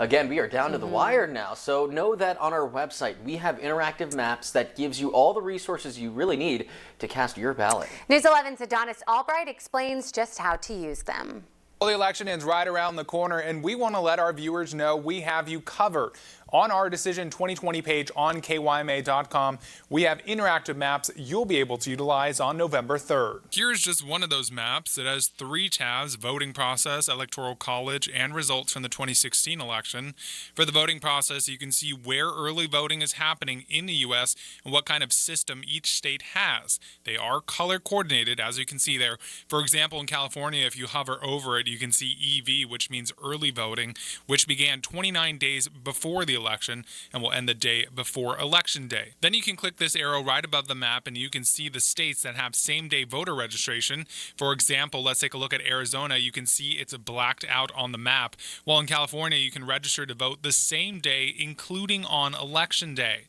Again, we are down to the wire now, so know that on our website we have interactive maps that gives you all the resources you really need to cast your ballot. News 11's Adonis Albright explains just how to use them. Well, the election is right around the corner, and we want to let our viewers know we have you covered. On our Decision 2020 page on KYMA.com, we have interactive maps you'll be able to utilize on November 3rd. Here's just one of those maps. It has 3 tabs: voting process, electoral college, and results from the 2016 election. For the voting process, you can see where early voting is happening in the U.S. and what kind of system each state has. They are color coordinated, as you can see there. For example, in California, if you hover over it, you can see EV, which means early voting, which began 29 days before the election and will end the day before election day. Then you can click this arrow right above the map and you can see the states that have same-day voter registration. For example, let's take a look at Arizona. You can see it's blacked out on the map, while in California you can register to vote the same day, including on election day.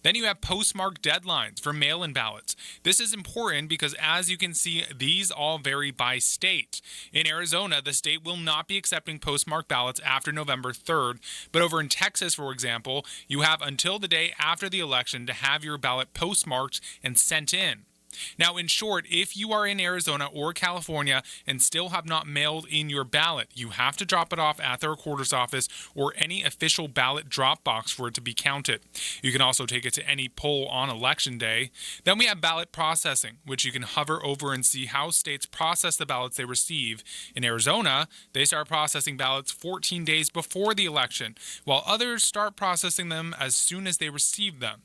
Then you have postmark deadlines for mail-in ballots. This is important because, as you can see, these all vary by state. In Arizona, the state will not be accepting postmark ballots after November 3rd, but over in Texas, for example, you have until the day after the election to have your ballot postmarked and sent in. Now, in short, if you are in Arizona or California and still have not mailed in your ballot, you have to drop it off at the recorder's office or any official ballot drop box for it to be counted. You can also take it to any poll on election day. Then we have ballot processing, which you can hover over and see how states process the ballots they receive. In Arizona, they start processing ballots 14 days before the election, while others start processing them as soon as they receive them.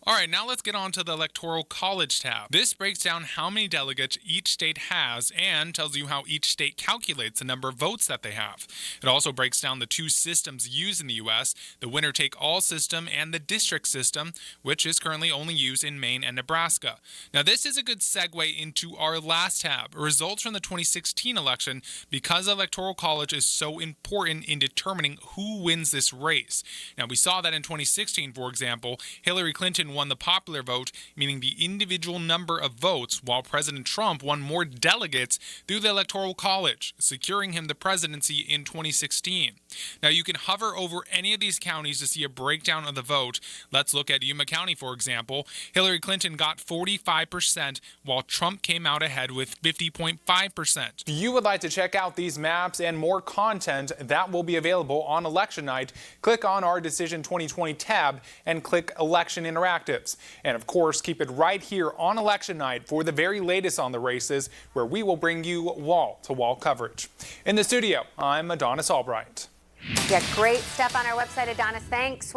All right, now let's get on to the Electoral College tab. This breaks down how many delegates each state has and tells you how each state calculates the number of votes that they have. It also breaks down the 2 systems used in the U.S., the winner-take-all system and the district system, which is currently only used in Maine and Nebraska. Now, this is a good segue into our last tab, results from the 2016 election, because the Electoral College is so important in determining who wins this race. Now, we saw that in 2016, for example, Hillary Clinton won the popular vote, meaning the individual number of votes, while President Trump won more delegates through the Electoral College, securing him the presidency in 2016. Now, you can hover over any of these counties to see a breakdown of the vote. Let's look at Yuma County, for example. Hillary Clinton got 45%, while Trump came out ahead with 50.5%. If you would like to check out these maps and more content that will be available on election night, click on our Decision 2020 tab and click Election Interactives. And of course, keep it right here on election night for the very latest on the races, where we will bring you wall-to-wall coverage. In the studio, I'm Adonis Albright. Yeah, great stuff on our website, Adonis. Thanks.